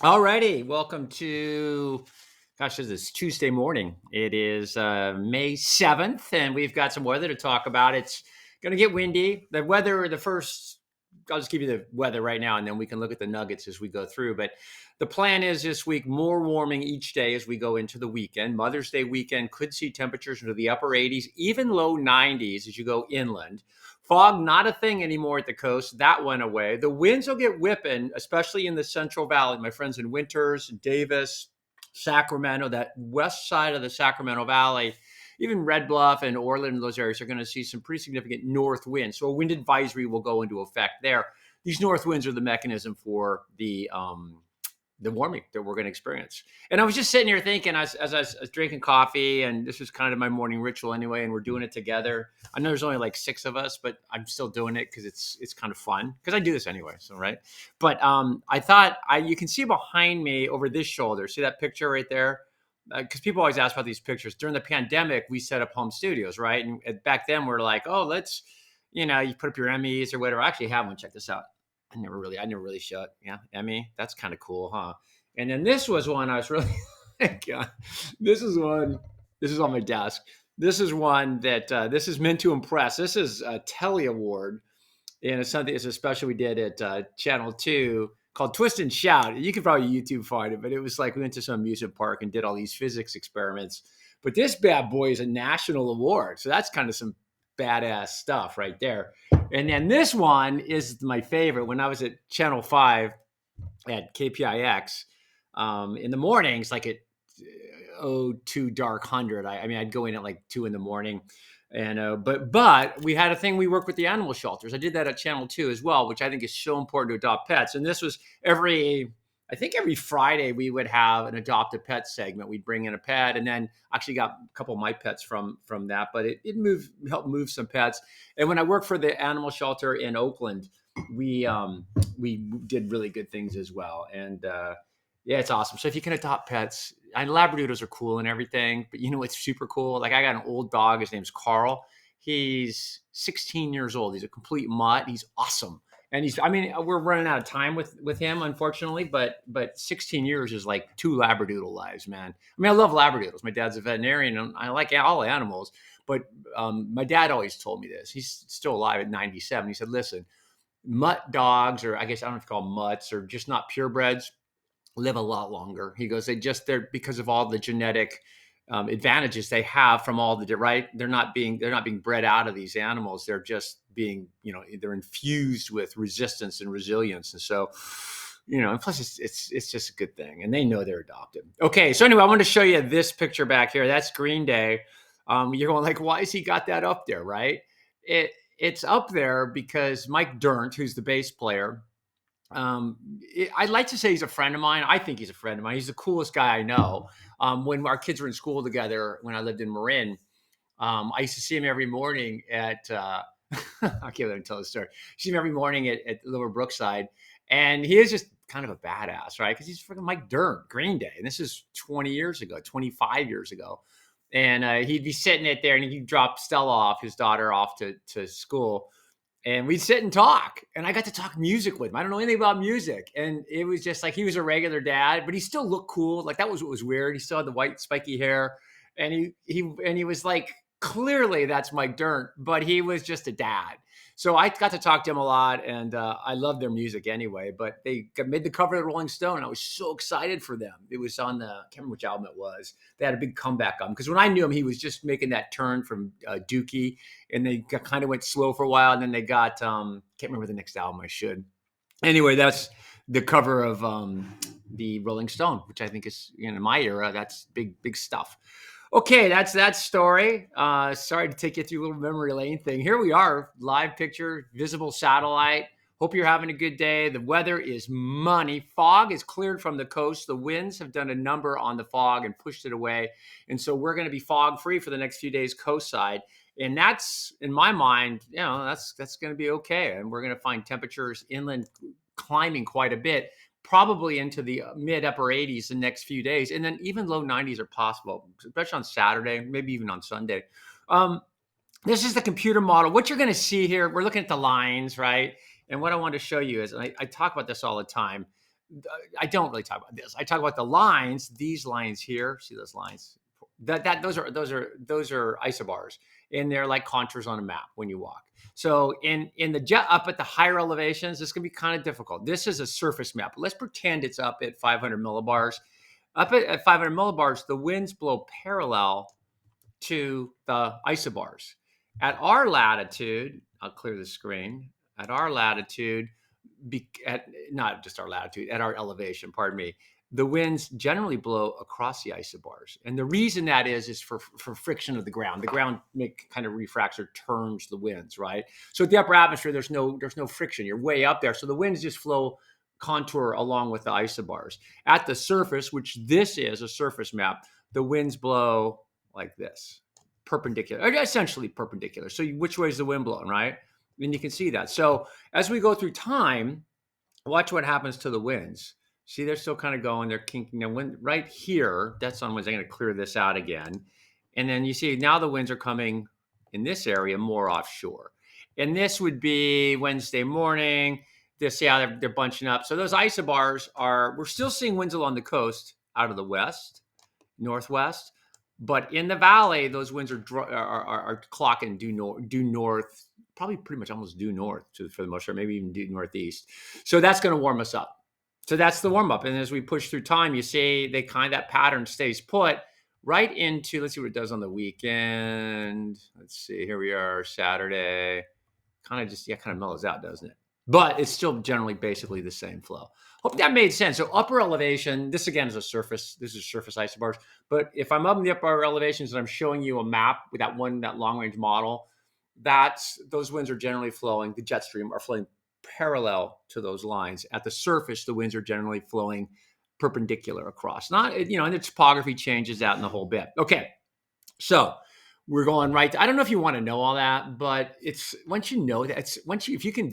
Alrighty, welcome to, gosh, this is Tuesday morning. It is May 7th, and we've got some weather to talk about. It's going to get windy. The weather, I'll just give you the weather right now, and then we can look at the nuggets as we go through. But the plan is this week, more warming each day as we go into the weekend. Mother's Day weekend could see temperatures into the upper 80s, even low 90s as you go inland. Fog, not a thing anymore at the coast. That went away. The winds will get whipping, especially in the Central Valley. My friends in Winters, Davis, Sacramento, that west side of the Sacramento Valley, even Red Bluff and Orland, those areas are going to see some pretty significant north winds. So a wind advisory will go into effect there. These north winds are the mechanism for the warming that we're going to experience. And I was just sitting here thinking as I was drinking coffee, and this was kind of my morning ritual anyway, and we're doing it together. I know there's only like six of us, but I'm still doing it because it's kind of fun because I do this anyway. So right, but I thought you can see behind me over this shoulder. See that picture right there? Because people always ask about these pictures. During the pandemic, we set up home studios, right? And back then, we're like, oh, let's, you put up your Emmys or whatever. I actually have one. Check this out. I never really show it. Yeah, Emmy. That's kind of cool, huh? And then this was one I was really God, this is one. This is on my desk. This is one that this is meant to impress. This is a Telly Award, and it's something. It's a special we did at Channel Two called Twist and Shout. You can probably YouTube find it, but it was like we went to some amusement park and did all these physics experiments. But this bad boy is a national award, so that's kind of some badass stuff right there. And then this one is my favorite. When I was at Channel 5 at KPIX in the mornings, like at 02 dark 100, I mean, I'd go in at like 2 in the morning. And but we had a thing, we work with the animal shelters. I did that at Channel 2 as well, which I think is so important to adopt pets. And this was I think every Friday we would have an adopt a pet segment. We'd bring in a pet, and then actually got a couple of my pets from that. But it helped move some pets. And when I worked for the animal shelter in Oakland, we did really good things as well. And yeah, it's awesome. So if you can adopt pets, and Labradoodles are cool and everything, but you know what's super cool? Like I got an old dog. His name's Carl. He's 16 years old. He's a complete mutt. He's awesome. And I mean, we're running out of time with him, unfortunately, but 16 years is like two Labradoodle lives, man. I mean, I love Labradoodles. My dad's a veterinarian, and I like all animals. But my dad always told me this. He's still alive at 97. He said, "Listen, mutt dogs, or I guess I don't know if you call them mutts, or just not purebreds, live a lot longer." He goes, they're because of all the genetic advantages they have from all the right. They're not being bred out of these animals. They're just being, they're infused with resistance and resilience. And so, and plus it's just a good thing. And they know they're adopted. Okay, so anyway, I want to show you this picture back here. That's Green Day. You're going like, why has he got that up there, right? It's up there because Mike Dirnt, who's the bass player, I'd like to say he's a friend of mine. I think he's a friend of mine. He's the coolest guy I know. When our kids were in school together, when I lived in Marin, I used to see him every morning at, I can't let him tell the story. See him every morning at Lower Brookside. And he is just kind of a badass, right? Because he's freaking Mike Dirnt, Green Day. And this is 20 years ago, 25 years ago. And he'd be sitting it there, and he'd drop Stella off, his daughter, off to school, and we'd sit and talk, and I got to talk music with him. I don't know anything about music, and it was just like he was a regular dad, but he still looked cool. Like that was what was weird. He still had the white spiky hair, and he was like, clearly that's Mike Dirnt, but he was just a dad. So I got to talk to him a lot, and I love their music anyway. But they made the cover of the Rolling Stone, and I was so excited for them. It was on I can't remember which album it was. They had a big comeback on because when I knew him, he was just making that turn from Dookie, and they kind of went slow for a while, and then they got can't remember the next album. I should. Anyway, that's the cover of the Rolling Stone, which I think is in my era. That's big stuff. Okay, that's that story. Sorry to take you through a little memory lane thing. Here we are, live picture, visible satellite. Hope you're having a good day. The weather is money. Fog is cleared from the coast. The winds have done a number on the fog and pushed it away. And so we're going to be fog free for the next few days coastside. And that's, in my mind, that's going to be okay. And we're going to find temperatures inland climbing quite a bit, probably into the mid upper 80s the next few days. And then even low 90s are possible, especially on Saturday, maybe even on Sunday. This is the computer model. What you're going to see here, we're looking at the lines, right? And what I want to show you is, and I talk about this all the time, I don't really talk about this. I talk about the lines. These lines here. See those lines? Those are isobars, and they're like contours on a map when you walk. So in the jet up at the higher elevations, this can be kind of difficult. This is a surface map. Let's pretend it's up at 500 millibars. Up at 500 millibars, the winds blow parallel to the isobars. At our latitude, I'll clear the screen. At our latitude, not just our latitude, at our elevation, pardon me, the winds generally blow across the isobars. And the reason that is for friction of the ground. The ground kind of refracts or turns the winds, right? So at the upper atmosphere, there's no friction. You're way up there. So the winds just flow contour along with the isobars. At the surface, which this is a surface map, the winds blow like this, perpendicular, essentially perpendicular. So which way is the wind blowing, right? And you can see that. So as we go through time, watch what happens to the winds. See, they're still kind of going. They're kinking. Now, right here, that's on winds. I'm going to clear this out again. And then you see now the winds are coming in this area more offshore. And this would be Wednesday morning. See how they're bunching up. So those isobars we're still seeing winds along the coast out of the west, northwest. But in the valley, those winds are clocking due north, probably pretty much almost due north for the most part, maybe even due northeast. So that's going to warm us up. So that's the warm up. And as we push through time, you see that pattern stays put right into, let's see what it does on the weekend. Let's see, here we are, Saturday. Kind of mellows out, doesn't it? But it's still generally basically the same flow. Hope that made sense. So upper elevation, this again is a surface. This is surface isobars. But if I'm up in the upper elevations and I'm showing you a map with that long range model, those winds are generally flowing. The jet stream are flowing parallel to those lines. At the surface, the winds are generally flowing perpendicular across. Not, and the topography changes that in the whole bit. Okay, so we're going right. I don't know if you want to know all that, but it's once you know that, if you can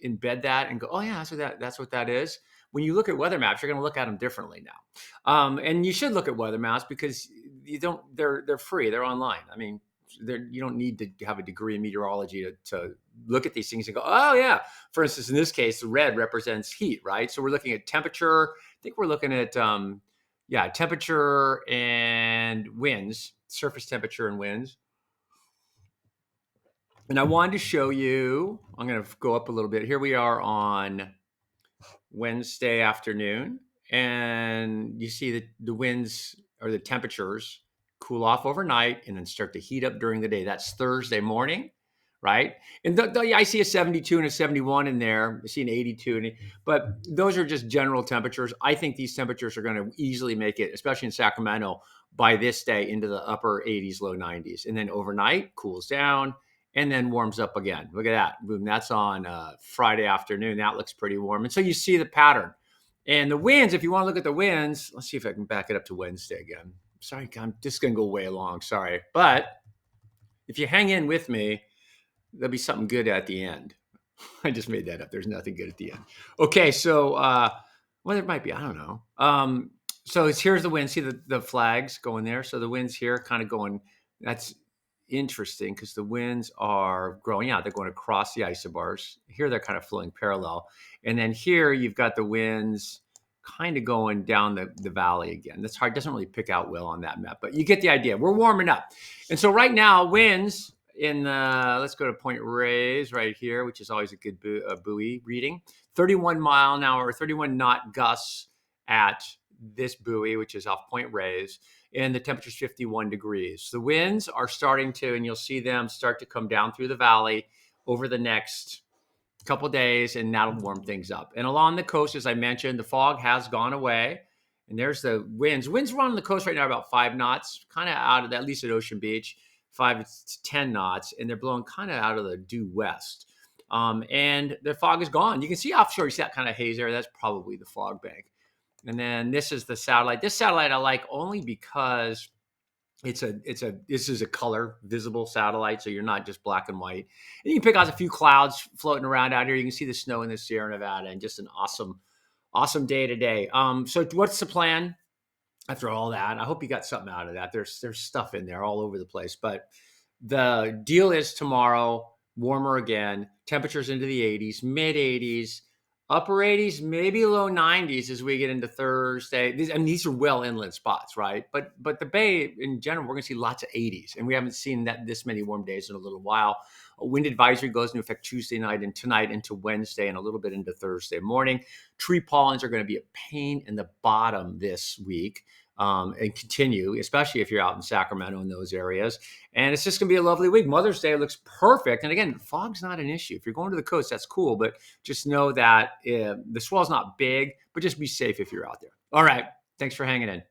embed that and go, oh yeah, that's what that is. When you look at weather maps, you're going to look at them differently now. And you should look at weather maps because they're free. They're online. I mean, you don't need to have a degree in meteorology to look at these things and go, oh yeah. For instance, in this case, the red represents heat, right? So we're looking at temperature. I think we're looking at temperature and winds, surface temperature and winds. And I wanted to show you, I'm going to go up a little bit. Here we are on Wednesday afternoon, and you see that the winds or the temperatures cool off overnight and then start to heat up during the day. That's Thursday morning, right? And I see a 72 and a 71 in there. I see an 82, but those are just general temperatures. I think these temperatures are going to easily make it, especially in Sacramento, by this day into the upper 80s, low 90s. And then overnight cools down and then warms up again. Look at that. Boom. That's on Friday afternoon. That looks pretty warm. And so you see the pattern. And the winds, if you want to look at the winds, let's see if I can back it up to Wednesday again. Sorry, I'm just going to go way long. Sorry. But if you hang in with me, there'll be something good at the end. I just made that up. There's nothing good at the end. Okay. So, well, there might be. I don't know. So here's the wind. See the flags going there. So the winds here kind of going, that's interesting because the winds are growing out. They're going across the isobars. Here they're kind of flowing parallel. And then here you've got the winds kind of going down the valley again. That's hard. Doesn't really pick out well on that map, but you get the idea. We're warming up. And so right now winds in let's go to Point Reyes right here, which is always a good buoy reading. 31 mile an hour, 31 knot gusts at this buoy, which is off Point Reyes. And the temperature is 51 degrees. The winds are starting to, and you'll see them start to come down through the valley over the next couple of days, and that'll warm things up. And along the coast, as I mentioned, the fog has gone away. And there's the winds. Winds are on the coast right now about 5 knots, kind of out of that, at least at Ocean Beach, 5 to 10 knots, and they're blowing kind of out of the due west. And the fog is gone. You can see offshore, you see that kind of haze there. That's probably the fog bank. And then this is the satellite. This satellite I like only because this is a color visible satellite, so you're not just black and white. And you can pick out a few clouds floating around out here. You can see the snow in the Sierra Nevada, and just an awesome day today. So what's the plan after all that? I hope you got something out of that. There's stuff in there all over the place, but the deal is tomorrow warmer again. Temperatures into the 80s, mid 80s. Upper 80s, maybe low 90s as we get into Thursday. These are well inland spots, right? But the Bay in general, we're going to see lots of 80s, and we haven't seen that this many warm days in a little while. A wind advisory goes into effect Tuesday night and tonight into Wednesday and a little bit into Thursday morning. Tree pollens are going to be a pain in the bottom this week. And continue, especially if you're out in Sacramento in those areas. And it's just going to be a lovely week. Mother's Day looks perfect. And again, fog's not an issue. If you're going to the coast, that's cool. But just know that the swell's not big, but just be safe if you're out there. All right. Thanks for hanging in.